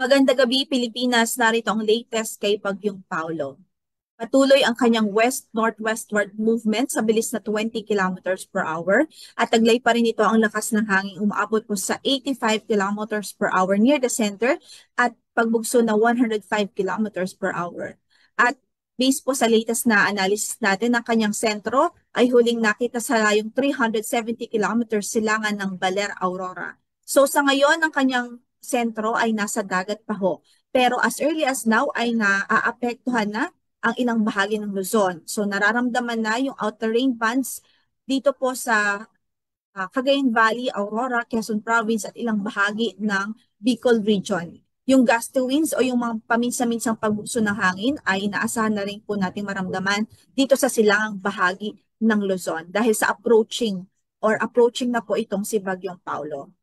Magandang gabi, Pilipinas. Narito ang latest kay Bagyong Paulo. Patuloy ang kanyang west-northwestward movement sa bilis na 20 kilometers per hour at taglay pa rin ito ang lakas ng hangin umaabot po sa 85 kilometers per hour near the center at pagbugso na 105 kilometers per hour. At based po sa latest na analysis natin, ang kanyang sentro ay huling nakita sa layong 370 kilometers silangan ng Baler, Aurora. So sa ngayon, ang kanyang sentro ay nasa dagat pa ho. Pero as early as now ay naaapektuhan na ang ilang bahagi ng Luzon. So nararamdaman na yung outer rain bands dito po sa Cagayan Valley, Aurora, Quezon Province at ilang bahagi ng Bicol Region. Yung gusty winds o yung mga paminsan-minsang pagbuso ng hangin ay inaasahan na rin po natin maramdaman dito sa silangang bahagi ng Luzon dahil sa approaching na po itong si Bagyong Paulo.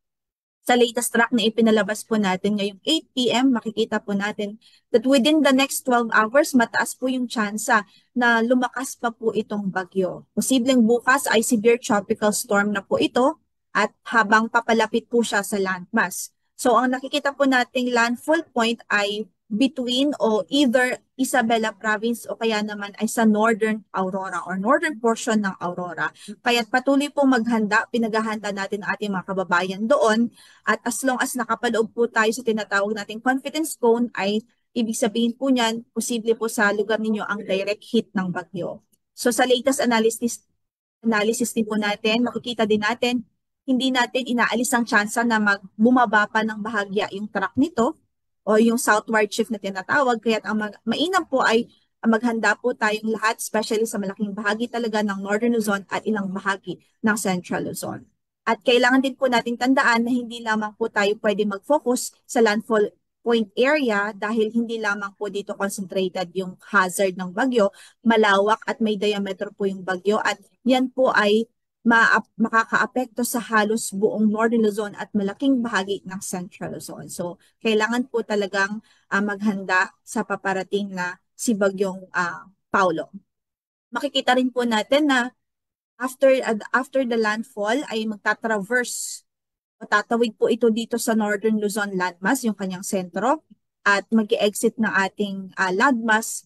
Sa latest track na ipinalabas po natin ngayong 8 p.m., makikita po natin that within the next 12 hours, mataas po yung tsansa na lumakas pa po itong bagyo. Posibleng bukas ay severe tropical storm na po ito at habang papalapit po siya sa landmass. So ang nakikita po nating landfall point ay between o either Isabela Province o kaya naman ay sa Northern Aurora or northern portion ng Aurora. Kaya patuloy po maghanda, pinaghahanda natin ang ating mga kababayan doon at as long as nakapaloob po tayo sa tinatawag nating confidence zone ay ibig sabihin po niyan, posible po sa lugar ninyo ang direct hit ng bagyo. So sa latest analysis din po natin, makikita din natin, hindi natin inaalis ang tsansa na bumaba pa ng bahagya yung track nito o yung southward shift na tinatawag. Kaya ang mainam po ay maghanda po tayong lahat, especially sa malaking bahagi talaga ng Northern Luzon at ilang bahagi ng Central Luzon. At kailangan din po nating tandaan na hindi lamang po tayo pwede mag-focus sa landfall point area dahil hindi lamang po dito concentrated yung hazard ng bagyo, malawak at may diameter po yung bagyo at yan po ay makakaapekto sa halos buong Northern Luzon at malaking bahagi ng Central Luzon. So, kailangan po talagang maghanda sa paparating na si Bagyong Paulo. Makikita rin po natin na after the landfall ay magtatraverse o tatawid po ito dito sa Northern Luzon landmass, yung kanyang sentro, at mag-exit ng ating landmass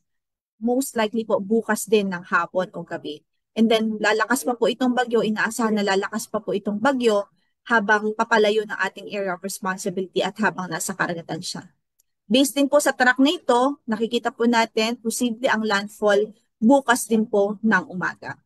most likely po bukas din ng hapon o gabi. And then lalakas pa po itong bagyo, inaasahan na lalakas pa po itong bagyo habang papalayo ng ating area of responsibility at habang nasa karagatan siya. Based din po sa track na ito, nakikita po natin posible ang landfall bukas din po ng umaga.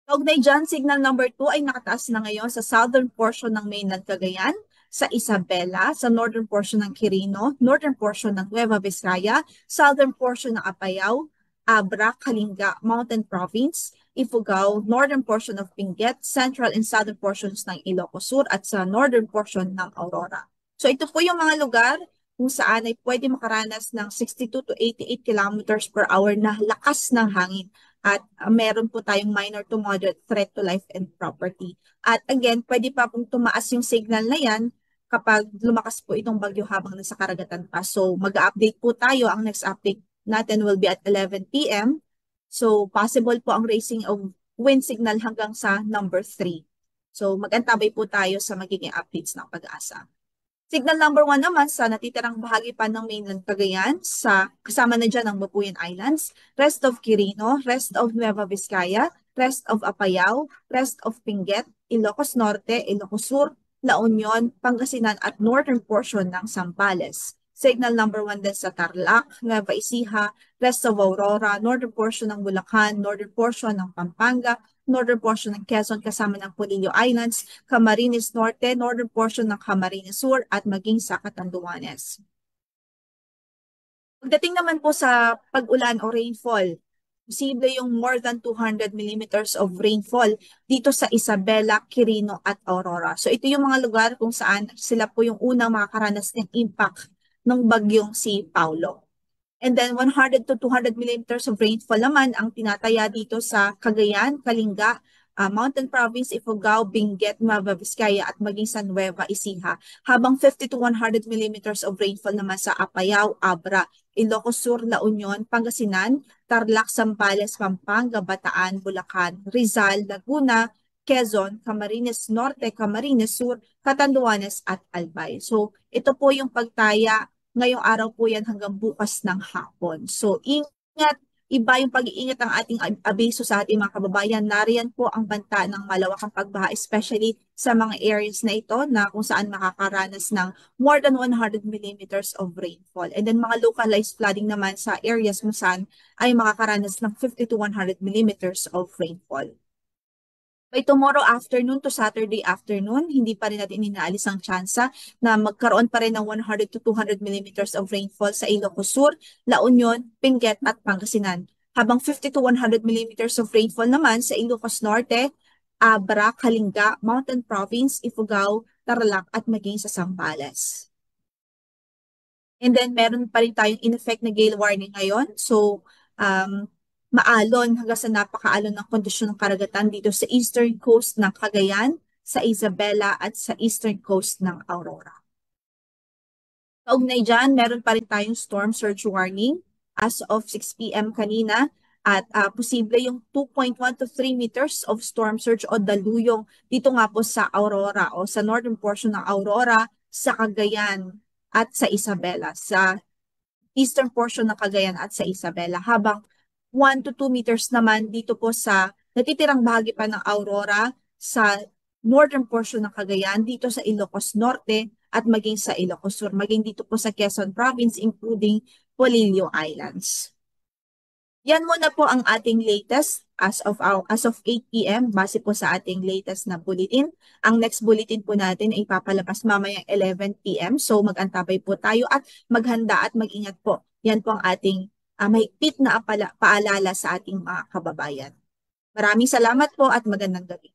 Kaugnay dyan, signal number 2 ay nakataas na ngayon sa southern portion ng mainland Cagayan, sa Isabela, sa northern portion ng Quirino, northern portion ng Nueva Vizcaya, southern portion ng Apayao, Abra, Kalinga, Mountain Province, Ifugao, northern portion of Benguet, central and southern portions ng Ilocos Sur at sa northern portion ng Aurora. So ito po yung mga lugar kung saan ay pwede makaranas ng 62 to 88 kilometers per hour na lakas ng hangin. At meron po tayong minor to moderate threat to life and property. At again, pwede pa pong tumaas yung signal na yan kapag lumakas po itong bagyo habang nasa karagatan pa. So mag-update po tayo. Ang next update natin will be at 11 p.m. So possible po ang raising of wind signal hanggang sa number 3. So mag-antabay po tayo sa magiging updates ng Pag-asa. Signal number 1 naman sa natitirang bahagi pa ng mainland Cagayan, sa kasama na dyan ang Babuyan Islands, rest of Quirino, rest of Nueva Vizcaya, rest of Apayao, rest of Benguet, Ilocos Norte, Ilocos Sur, La Union, Pangasinan at northern portion ng Zambales. Signal number 1 din sa Tarlac, Nueva Ecija, rest of Aurora, northern portion ng Bulacan, northern portion ng Pampanga, northern portion ng Quezon kasama ng Polillo Islands, Camarines Norte, northern portion ng Camarines Sur at maging sa Catanduanes. Pagdating naman po sa pag-ulan o rainfall, posible yung more than 200 millimeters of rainfall dito sa Isabela, Quirino at Aurora. So ito yung mga lugar kung saan sila po yung unang makakaranas ng impact ng bagyong si Paulo. And then 100 to 200 millimeters of rainfall naman ang tinataya dito sa Cagayan, Kalinga, Mountain Province, Ifugao, Benguet, Nueva Vizcaya at maging sa Nueva Ecija. Habang 50 to 100 millimeters of rainfall naman sa Apayao, Abra, Ilocos Sur, La Union, Pangasinan, Tarlac, Zambales, Pampanga, Bataan, Bulacan, Rizal, Laguna, Quezon, Camarines Norte, Camarines Sur, Catanduanes at Albay. So ito po yung pagtaya. Ngayong araw po yan hanggang bukas ng hapon. So ingat, iba yung pag-iingat ng ating abiso sa ating mga kababayan. Nariyan po ang banta ng malawakang pagbaha, especially sa mga areas na ito na kung saan makakaranas ng more than 100 millimeters of rainfall. And then mga localized flooding naman sa areas kung saan ay makakaranas ng 50 to 100 millimeters of rainfall. By tomorrow afternoon to Saturday afternoon, hindi pa rin natin inaalis ang tsansa na magkaroon pa rin ng 100 to 200 millimeters of rainfall sa Ilocos Sur, La Union, Benguet at Pangasinan. Habang 50 to 100 millimeters of rainfall naman sa Ilocos Norte, Abra, Kalinga, Mountain Province, Ifugao, Tarlac at maging sa Zambales. And then meron pa rin tayong in-effect na gale warning ngayon. So, maalon hanggang sa napakaalon ng kondisyon ng karagatan dito sa eastern coast ng Cagayan, sa Isabela at sa eastern coast ng Aurora. Kaugnay dyan, meron pa rin tayong storm surge warning as of 6 p.m. kanina at posible yung 2.1 to 3 meters of storm surge o daluyong dito nga po sa Aurora o sa northern portion ng Aurora, sa Cagayan at sa Isabela, sa eastern portion ng Cagayan at sa Isabela, habang 1 to 2 meters naman dito po sa natitirang bahagi pa ng Aurora sa northern portion ng Cagayan, dito sa Ilocos Norte at maging sa Ilocos Sur, maging dito po sa Quezon Province including Polillo Islands. Yan muna po ang ating latest as of 8 p.m. base po sa ating latest na bulletin. Ang next bulletin po natin ay papalabas mamayang 11 p.m. So mag-antabay po tayo at maghanda at mag-ingat po. Yan po ang ating mahigpit na paalala sa ating mga kababayan. Maraming salamat po at magandang gabi.